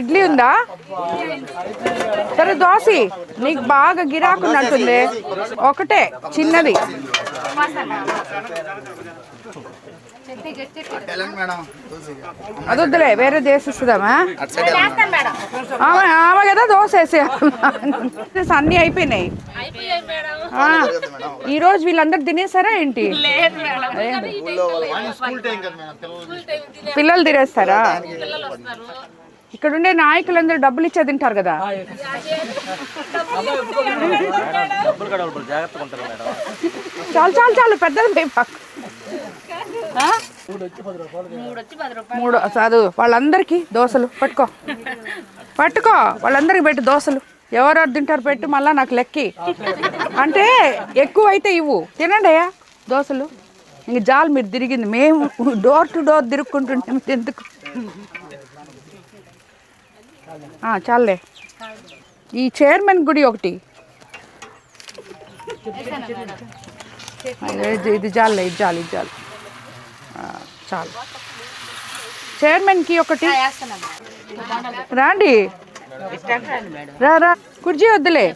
ఇడ్లీ ఉందా? సరే దోశ నీకు బాగా గిరాకున్నట్టుంది. ఒకటే చిన్నది. అది వద్దులే, వేరే చేసిస్తుందామా? ఆమె కదా దోశ వేసే. అన్నీ అయిపోయినాయి. ఈరోజు వీళ్ళందరూ తినేసారా ఏంటి? పిల్లలు తినేస్తారా? ఇక్కడ ఉండే నాయకులందరూ డబ్బులు ఇచ్చే తింటారు కదా. చాలు చాలు చాలు, పెద్దది. మూడు చదువు. వాళ్ళందరికీ దోశలు పట్టుకో పట్టుకో, వాళ్ళందరికి పెట్టు దోశలు. ఎవరెవరు తింటారు పెట్టు, మళ్ళా నాకు లెక్కి. అంటే ఎక్కువ అయితే ఇవ్వు, తినండి అయ్యా దోశలు. ఇంక జాలు మీరు తిరిగింది, మేము డోర్ టు డోర్ తిరుక్కుంటుంటాం ఎందుకు. చాలే. ఈ చైర్మన్ గుడి ఒకటి, ఇది చాలే, ఇది చాలు, ఇది చాలు, చాలు. చైర్మన్కి ఒకటి. రాండి, రా రా, కుర్చీ వద్దులే.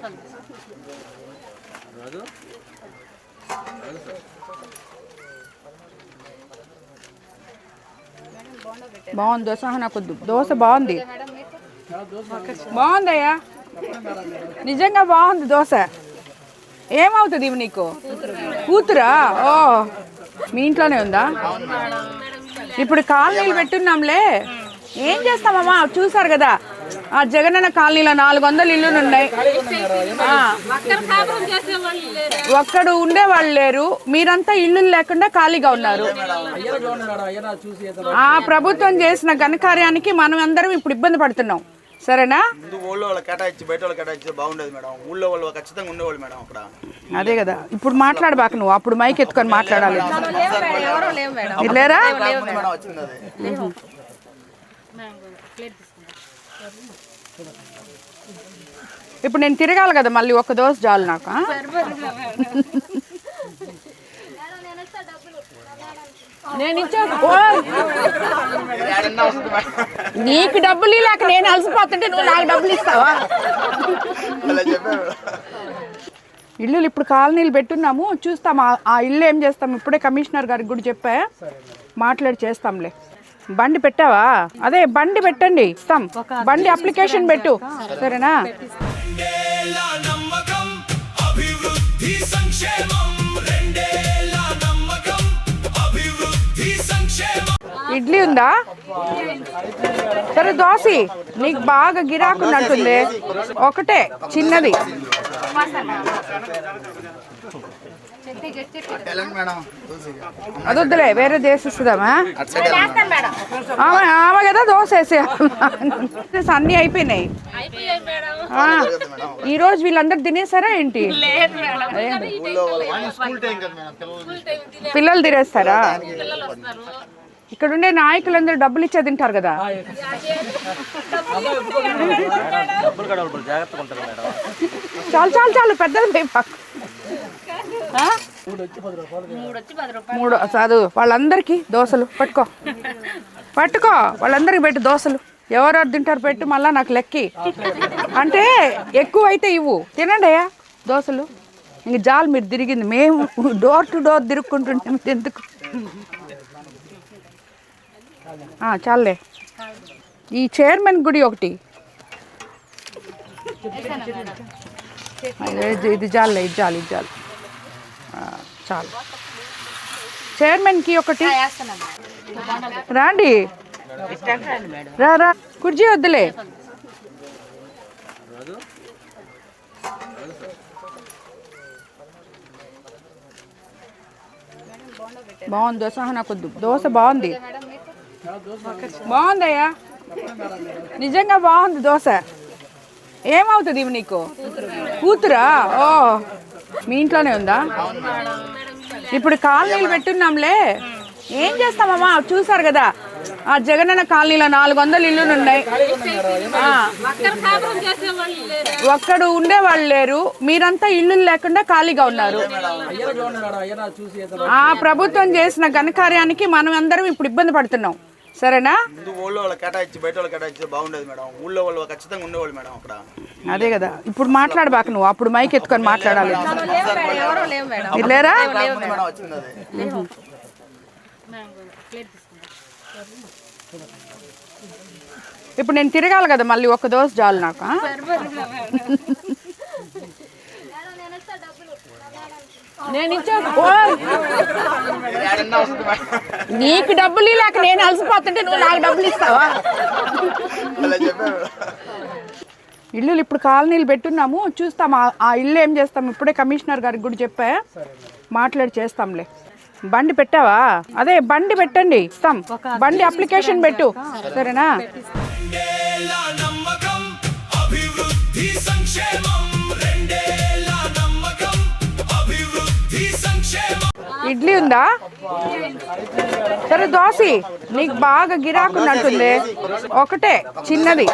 బాగుంది దోశ, నాకు దోశ బాగుంది. బాగుందయ్యా, నిజంగా బాగుంది దోశ. ఏమవుతుంది ఇవి నీకు? కూతురా? ఓ, మీ ఇంట్లోనే ఉందా? ఇప్పుడు కాలనీలు పెట్టున్నాంలే, ఏం చేస్తామమ్మా? చూసారు కదా, ఆ జగనన్న కాలనీలో 400 ఇల్లులు ఉన్నాయి. ఒక్కడు ఉండేవాళ్ళు లేరు, మీరంతా ఇల్లు లేకుండా ఖాళీగా ఉన్నారు. ఆ ప్రభుత్వం చేసిన ఘనకార్యానికి మనం అందరం ఇప్పుడు ఇబ్బంది పడుతున్నాం. సరేనా? అదే కదా, ఇప్పుడు మాట్లాడబాక నువ్వు, అప్పుడు మైక్ ఎత్తుకొని మాట్లాడాలి. లేరా? ఇప్పుడు నేను తిరగాలి కదా మళ్ళీ, ఒక దోశ చాలు నాకు. నేను ఇచ్చా, నీకు డబ్బులు లేక నేను అలసిపోతుంటే నువ్వు నాకు డబ్బులు ఇస్తావా? ఇల్లు ఇప్పుడు కాలనీలు పెట్టున్నాము, చూస్తాం ఆ ఇల్లు ఏం చేస్తాం. ఇప్పుడే కమిషనర్ గారికి కూడా చెప్పా, మాట్లాడి చేస్తాంలే. బండి పెట్టావా? అదే బండి పెట్టండి, ఇస్తాం. బండి అప్లికేషన్ పెట్టు, సరేనా? ఇడ్లీ ఉందా? సరే దోశ నీకు బాగా గిరాకున్నట్టుంది. ఒకటే చిన్నది. అది వద్దులే, వేరే చేసిస్తుందామా? ఆమె కదా దోశ వేసే. అన్నీ అయిపోయినాయి. ఈరోజు వీళ్ళందరూ తినేసారా ఏంటి? పిల్లలు తినేస్తారా? ఇక్కడ ఉండే నాయకులందరూ డబ్బులు ఇచ్చే తింటారు కదా. చాలు చాలు చాలు, పెద్దది. మూడు చదువు. వాళ్ళందరికీ దోశలు పట్టుకో పట్టుకో, వాళ్ళందరికి పెట్టు దోశలు. ఎవరెవరు తింటారు పెట్టు, మళ్ళా నాకు లెక్కి. అంటే ఎక్కువ అయితే ఇవ్వు, తినండి అయ్యా దోశలు. ఇంక జాలు మీరు తిరిగింది, మేము డోర్ టు డోర్ తిరుక్కుంటుంటాం ఎందుకు. చాలే. ఈ చైర్మన్ గుడి ఒకటి, ఇది చాలే, ఇది చాలు, ఇది చాలు, చాలు. చైర్మన్కి ఒకటి. రాండి, రా రా, కుర్చీ వద్దులే. బాగుంది దోశ, నాకు దోశ బాగుంది. బాగుందయ్యా, నిజంగా బాగుంది దోశ. ఏమవుతుంది ఇవి నీకు? కూతురా? ఓ, మీ ఇంట్లోనే ఉందా? ఇప్పుడు కాలనీలు పెట్టున్నాంలే, ఏం చేస్తామమ్మా? చూసారు కదా, ఆ జగనన్న కాలనీలో 400 ఇల్లులు ఉన్నాయి. ఒక్కడు ఉండేవాళ్ళు లేరు, మీరంతా ఇల్లు లేకుండా ఖాళీగా ఉన్నారు. ఆ ప్రభుత్వం చేసిన ఘనకార్యానికి మనం అందరం ఇప్పుడు ఇబ్బంది పడుతున్నాం. సరేనా? ముందు ఊళ్ళో వాళ్ళు కేటాయించి బయట వాళ్ళు కేటాయించి బాగుండేది మేడం. ఊళ్ళో వాళ్ళు ఖచ్చితంగా ఉండేవాళ్ళు మేడం అక్కడ. అదే కదా, ఇప్పుడు మాట్లాడబాక నువ్వు, అప్పుడు మైక్ ఎత్తుకొని మాట్లాడాలి. లేరా? మేడం వచ్చింది అది. ఇప్పుడు నేను తిరగాలి కదా మళ్ళీ, ఒక దోశ చాలు నాకు. నేను నీకు డబ్బులు లేక నేను అలసిపోతుంటే నువ్వు నాకు డబ్బులు ఇస్తావా? ఇల్లు ఇప్పుడు కాలనీలు పెట్టున్నాము, చూస్తాం ఆ ఇల్లు ఏం చేస్తాం. ఇప్పుడే కమిషనర్ గారికి కూడా చెప్పా, మాట్లాడి చేస్తాంలే. బండి పెట్టావా? అదే బండి పెట్టండి, ఇస్తాం. బండి అప్లికేషన్ పెట్టు, సరేనా? ఇడ్లీ ఉందా? సరే దోశ, నీకు బాగా గిరాకున్నట్టుంది. ఒకటే చిన్నది.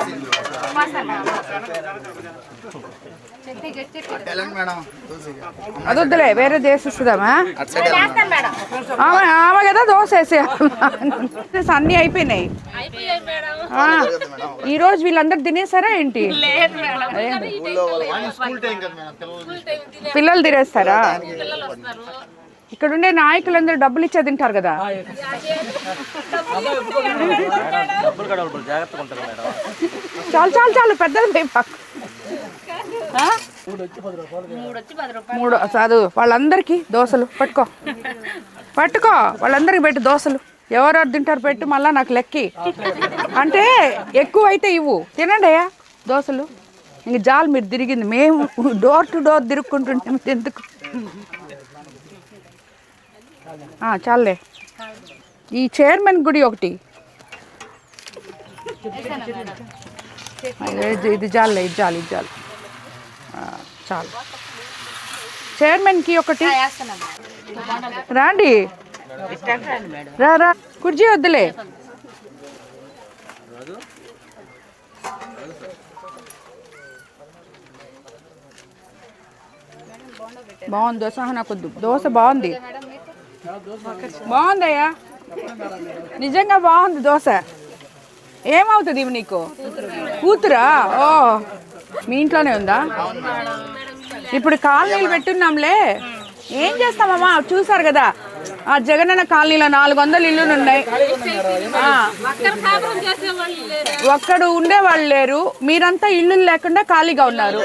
అదొద్దులే, వేరే చేసిస్తుందామా? ఆమె కదా దోశ వేసే. అన్నీ అయిపోయినాయి. ఈరోజు వీళ్ళందరూ తినేసారా ఏంటి? పిల్లలు తినేస్తారా? ఇక్కడ ఉండే నాయకులందరూ డబ్బులు ఇచ్చే తింటారు కదా. చాలు చాలు చాలు, పెద్దది మూడు చదువు. వాళ్ళందరికీ దోశలు పట్టుకో, పట్టుకో, వాళ్ళందరికీ పెట్టు దోశలు. ఎవరెవరు తింటారు పెట్టు, మళ్ళా నాకు లెక్కి. అంటే ఎక్కువ అయితే ఇవ్వు, తినండి అయ్యా దోశలు. ఇంక జాలు మీరు తిరిగింది, మేము డోర్ టు డోర్ తిరుక్కుంటుంటే మీరు ఎందుకు? చాలే. ఈ చైర్మన్ గుడి ఒకటి, ఇది చాలే, ఇది చాలు, ఇది చాలు, చాలు. చైర్మన్కి ఒకటి రాండి, రా రా, కుర్చీ వద్దులే. బాగుంది దోశ, నాకొద్దు. దోశ బాగుంది, బాగుందయ్యా, నిజంగా బాగుంది దోశ. ఏమవుతుంది ఇవి నీకు? కూతురా? ఓ, మీ ఇంట్లోనే ఉందా? ఇప్పుడు కాలనీలు పెట్టున్నాంలే, ఏం చేస్తామమ్మా? చూసారు కదా, ఆ జగనన్న కాలనీలో 400 ఇల్లులు ఉన్నాయి. ఒక్కడు ఉండేవాళ్ళు లేరు, మీరంతా ఇల్లు లేకుండా ఖాళీగా ఉన్నారు.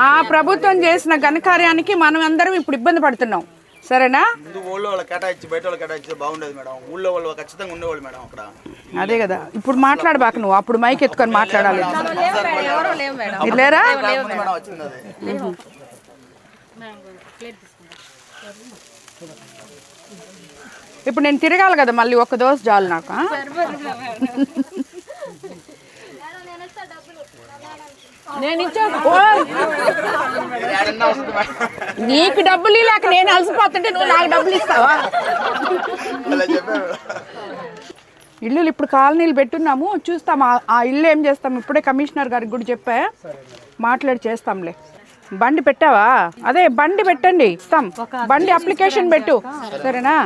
ఆ ప్రభుత్వం చేసిన ఘనకార్యానికి మనం అందరం ఇప్పుడు ఇబ్బంది పడుతున్నాం, సరేనా? ముందు ఊళ్ళో వాళ్ళు కేటాయించి బయట వాళ్ళు కేటాయించి బాగుండేది మేడం. ఊళ్ళో వాళ్ళు ఖచ్చితంగా ఉండేవాళ్ళు మేడం అక్కడ. అదే కదా, ఇప్పుడు మాట్లాడబాక నువ్వు, అప్పుడు మైక్ ఎత్తుకొని మాట్లాడాలి. లేరా? మేడం వచ్చింది అది. ఇప్పుడు నేను తిరగాలి కదా మళ్ళీ, ఒక దోశ చాలు నాకు. నేను నీకు డబ్బులు లేక నేను అలసిపోతుంటే నువ్వు నాకు డబ్బులు ఇస్తావా? ఇల్లు ఇప్పుడు కాలనీలు పెట్టున్నాము, చూస్తాం ఆ ఇల్లు ఏం చేస్తాం. ఇప్పుడే కమిషనర్ గారికి కూడా చెప్పా, మాట్లాడి చేస్తాంలే. బండి పెట్టావా? అదే బండి పెట్టండి, ఇస్తాం. బండి అప్లికేషన్ పెట్టు, సరేనా?